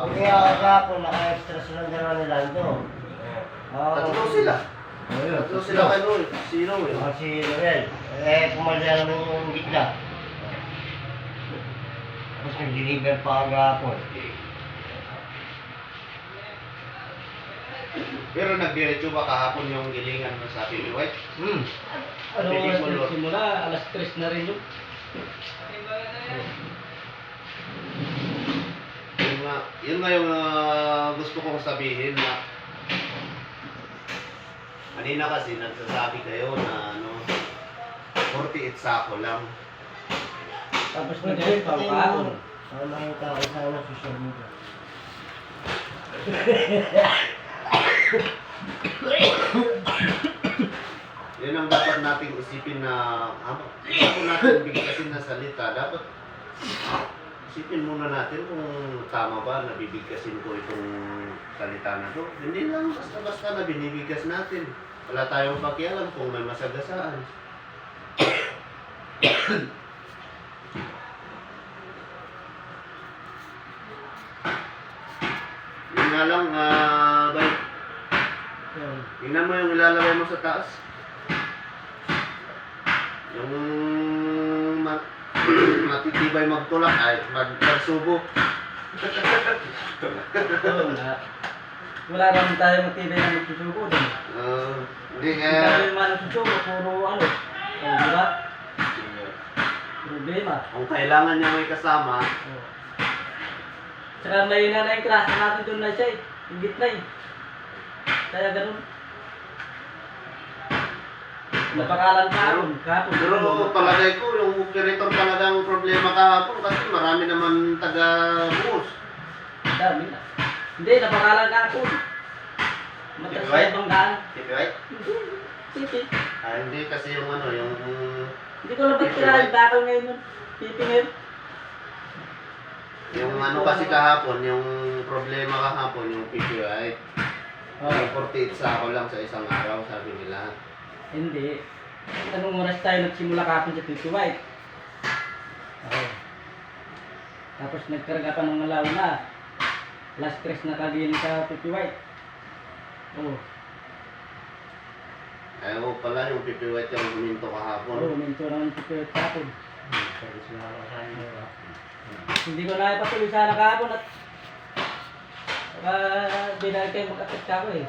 Kaya kahapon, naka-extra silang dalawa ni Lando. Tatlo sila. Tatlo sila kay Noel. Si Noel. Si Noel. Pumalya naman yung gitna. Tapos nag-deliver pa ang kahapon. Pero nagdiretso ba kahapon yung gilingan mo sa Baby White? Ano Bilis mo, oras Lord. simula? Alas 3 na rin yun. Yun nga yung gusto kong sabihin na kanina kasi nagsasabi kayo na 48 sako lang. Tapos nag-get pa kahapon. Sana yung tao sana social media. Yun ang dapat nating isipin na bago natin bigkasin na salita, dapat isipin muna natin kung tama ba na bibigkasin ko itong salita na to. Hindi lang basta-basta na binibigkas natin. Wala tayong pakialam kung may masagasaan. Yun nga lang, bay. Tingnan mo yung ilalagay mo sa taas. Yung matitibay magtulak ay magsubo. Wala naman tayo matibay na magsusuko din. Hindi Hindi tayo yung mga nagsusuko, puro ano. Di ba? Problema. Kung kailangan niya may kasama, Tsaka may na yung klase natin doon na siya eh. Yung gitna eh. Kaya ganun. Napakalan kahapon. pero palagay ko yung operator talaga ang problema kahapon kasi marami naman taga-bus. Dami na. Hindi, napakalan kahapon. Mataas sa ibang daan. Right? Sige. Hindi kasi yung yung Hindi ko lang ba't kailangan bakaw ngayon yun. Pipingin. yung kasi kahapon, yung problema kahapon, yung PPI. Yung 48 sako lang sa isang araw, sabi nila. Hindi. Anong oras tayo nagsimula kahapon sa Tito White? Oo. Tapos nagkarga pa ng malaw na. Last stress na kagiling sa Tito White. Oo. Ayaw pala yung PPI yung huminto Oo, kahapon. minto naman Tito White kahapon. Service na ako sa inyo. Hindi ko na ipatuloy sana kahapon at binagay kayo mag-akit ka ko eh.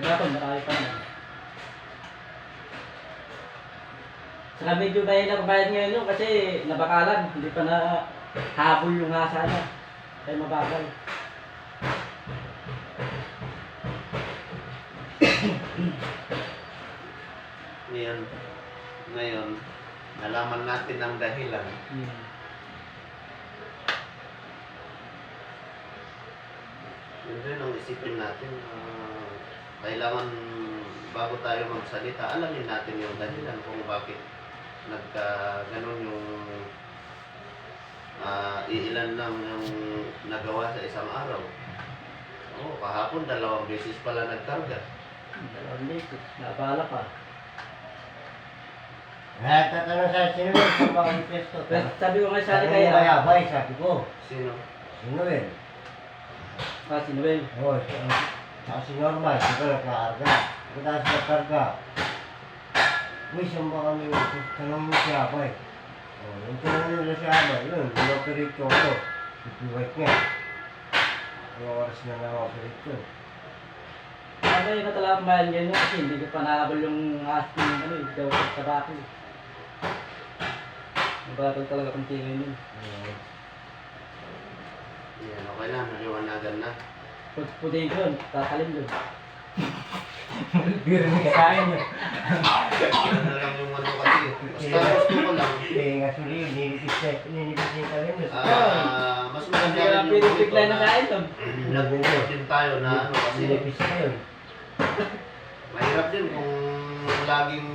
Kahapon marami pa naman. Saka medyo mahirap bayad ngayon yun kasi nabakalan. Hindi pa na habol yung hasa niya. Kaya mabagal. Ngayon, nalaman natin ang dahilan. Yun rin ang isipin natin. Kailangan bago tayo magsalita, alamin natin yung dahilan kung bakit ganun yung iilan lang yung nagawa sa isang araw. Kahapon 2 beses pala nagkarga. 2 beses. Nabala pa. Tatanong sa sino yun kung bakit pesto. Sabi ko nga sa Sabi kaya. bayabay, sabi ko. Sino? Sino yun? Si Noel. Oo, saka si Norma, hindi ko nagkakarga. Hindi tayo siya karga. Uy, saan ba kami? Tanong mo si Abay. Yung tanong nila si Abay, yun, in-operate ko ako. Ipiwait nga. Ang oras na na-operate ko. Ano yung natalaang bayan ganyan kasi hindi ko pa nahabol yung asking daw sa bako. Mabagal talaga kung tingin yun. Yan, okay na, naliwanagan na. Puting ko yun, kakalim doon. Biro na kain yun. Ano lang yung kasi. Basta gusto ko lang. Nga suli yun, ninipis niya ka rin. Mas Hindi maganda ka rin yung pinipigla na ganito kain doon. nag-uusap din tayo na kasi Ninipis na yun. mahirap din kung laging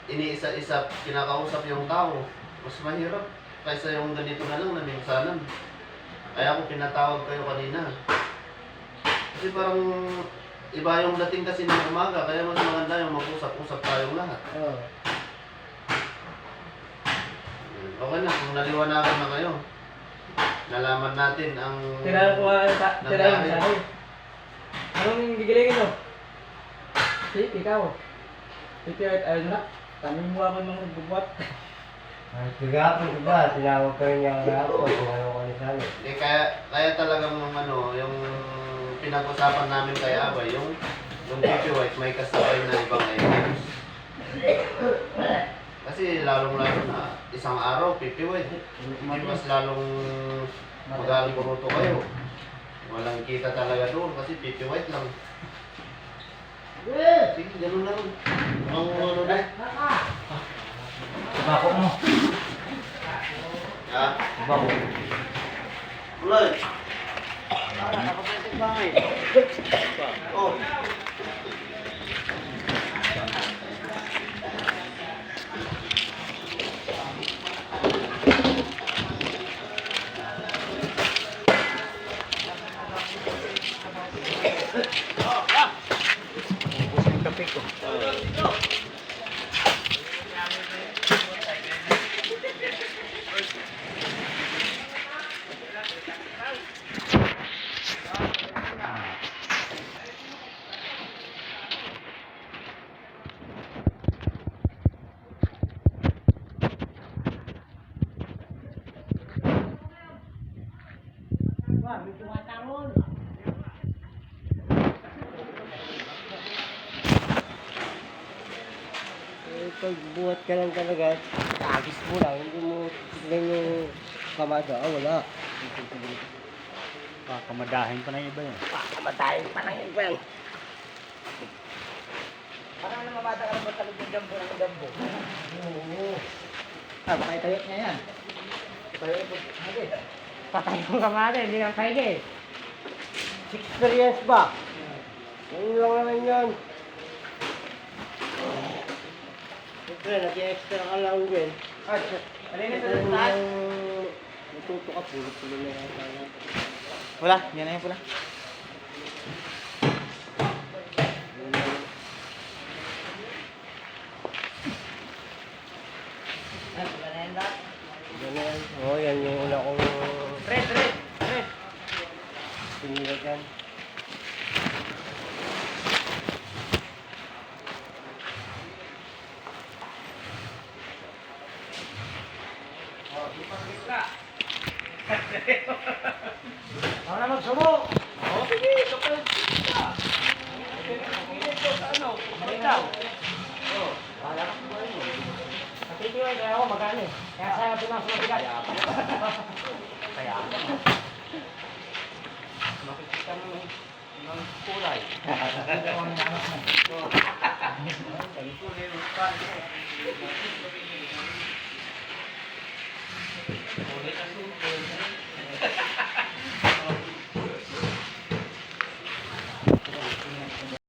iniisa-isa kinakausap yung tao. Mas mahirap kaysa yung ganito na lang na minsanan. Kaya ako pinatawag kayo kanina. Kasi parang iba yung dating kasi ng umaga, kaya mas maganda yung mag-usap-usap tayong lahat. Oo. Okay na, kung naliwanagan na kayo. nalaman natin ang Tira ko tira mo sa akin. Anong gigilingin mo? Si, ikaw. Pipiyat, ayun na. Tamin mo ako ng bubuhat. Ay, sigapon, diba? Tinawag kayo niya kahapon kung ano ko ni Sally. kaya talagang ano, yung pinag-usapan namin kay Abay, yung PP White may kasabay na ibang items. Kasi lalong-lalo na isang araw, PP White. Hindi mas lalong mag-alburuto kayo. Walang kita talaga doon kasi PP White lang. Sige, ganun na rin. Ang ano na. Bako mo. Ha? Bako. Ulay. Oh. Kape ko. Eh, pag buhat ka lang talaga, agis mo lang, hindi mo tignan yung kamada. Ah, wala. Kamadahin pa na yung iba yan. Kamatayin pa lang iba yan. Parang namamada ka naman talog ng gambo ng gambo. Oo. Ah, baka itayot niya yan. Itayot po. Patay yung kamada, hindi lang pwede. Experience ba? Ganun lang naman yun. Siyempre, nag-extra ka lang din. Ah, alin ito sa taas? Natuto ka, pulot-pulot na yan. Wala, yan na yan pula. Ganyan. Oo, yan yung una kong Red. pinila dyan. Ako na magsubo. Oo, sige. Ito pa yung pizza. Ito sa ano? Malitaw. Oo. Wala ka po mo. Natitiway kaya ako magano eh. Kaya saya pumasok ng bigat. Kaya ako. Makikita mo ng kulay. Ito ang anak mo. Kulay ng kulay. Kulay kasi